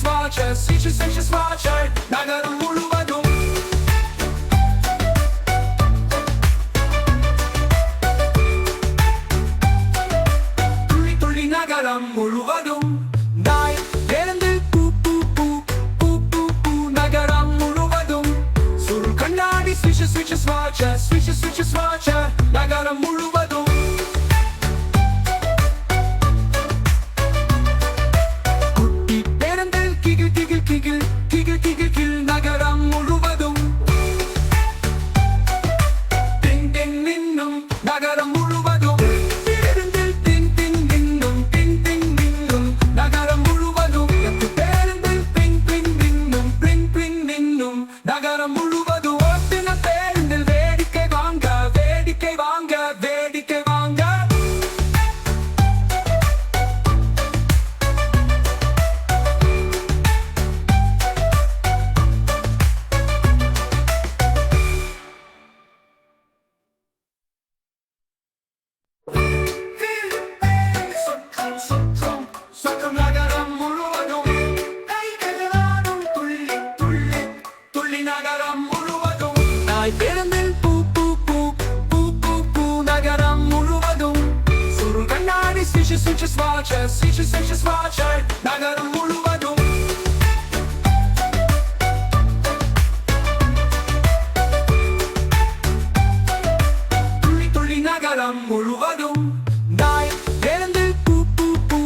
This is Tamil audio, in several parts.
switches watch நகரம் முழுவதும் துள்ளி துள்ளி நகரம் முழுவதும் நாய் பேருந்து பூ பூ பூ பூ பூ பூ நகரம் முழுவதும் சுருள் கண்ணாடி switches watch நகரம் முழுவதும் நகரம் முழுவதும் டிங் டிங் நின்னும் நகரம் முழுவதும் பேருந்தில் டிங் டிங் நின்னும் டிங் டிங் நின்னும் நகரம் முழுவதும் பேருந்தில் பிங் பிங் நின்னும் பிங் பிங் நின்னும் நகரம் முழுவதும் ஓட்டின பேருந்தில் வேடிக்கை வாங்க வேடிக்கை வாங்க வேடிக்கை வாங்க நகரம் முழுவதும் கைகளாலும் துள்ளி துள்ளி துள்ளி நகரம் முழுவதும் நாய் பேருந்தில் பூ பூ பூ பூ பூ பூ நகரம் முழுவதும் சுருள் கண்ணாடி switches watch நகரம் முழுவதும் துள்ளி துள்ளி நகரம் முழுவதும் நாய் பேருந்தில் பூ பூ பூ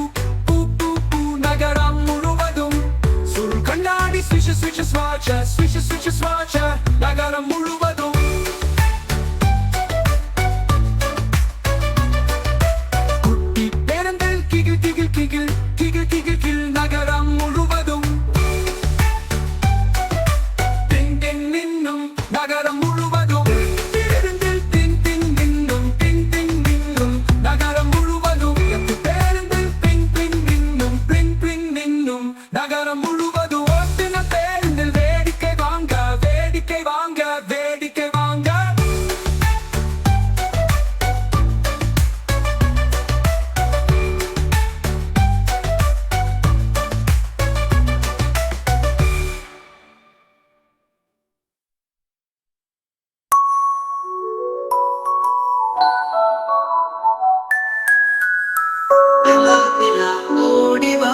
பூ பூ பூ நகரம் முழுவதும் சுருள் கண்ணாடி switches watch நகரம் முழுவதும் குட்டி பேருந்தில் கிகில் நகரம் முழுவதும் டிங் டிங் நின்னும் நகரம் முழுவதும் பேருந்தில் டிங் டிங் நின்னும் டிங் டிங் நின்னும் நகரம் முழுவதும் பேருந்தில் பிங் பிங் நின்னும் பிங் பிங் நின்னும் நகரம் முழுவதும் ஓட்டின பேருந்தில் வேடிக்கை வாங்க வேடிக்கை வாங்க வேடிக்கை வாங்க நிலா நிலா ஓடிவா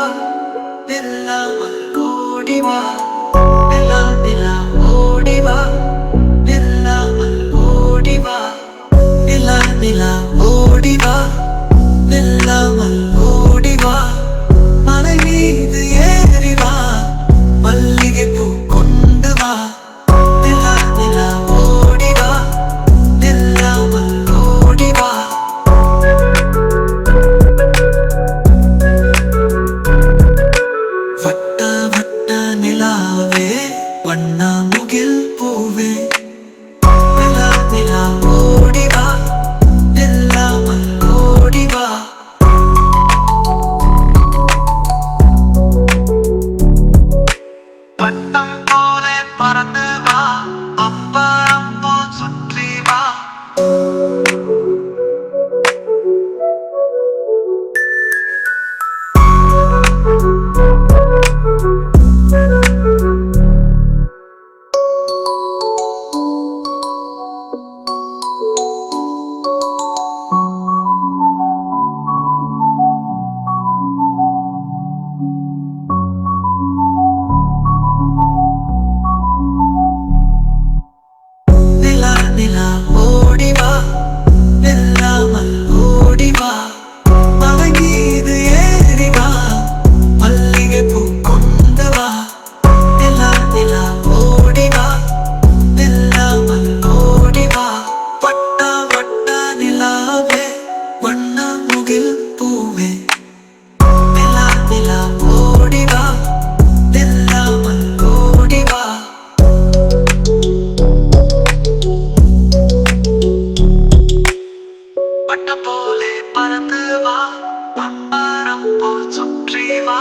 நில்லாமல் ஓடிவா நிலா நிலா ஓடிவா நில்லாமல் ஓடிவா நிலா நிலா ஓடிவா நில்லாமல் ஓடிவா மலை மீது ஏறிவா மல்லிகை பூ கொண்டு வா நிலா நிலா ஓடிவா நில்லாமல் ஓடிவா வட்ட வட்ட நிலாவே வண்ணா முகில் பூவே நிலா நிலா ஓடிவா நில்லாமல் ஓடிவா பட்டம் போல பறந்து வா அம்பரம் போல் சுற்றி வா நிலா நிலா ஓடிவா நில்லாமல் ஓடிவா மலை மீது ஏறிவா மல்லிகை பூ கொண்டு வா நிலா நிலா ஓடிவா நில்லாமல் ஓடிவா வட்ட வட்ட நிலாவே வண்ண முகில் பூவே நிலா நிலா ஓடிவா நில்லாமல் ஓடிவா வட்ட போலே பறந்து வா அம்பரம் போல் சுற்றி வா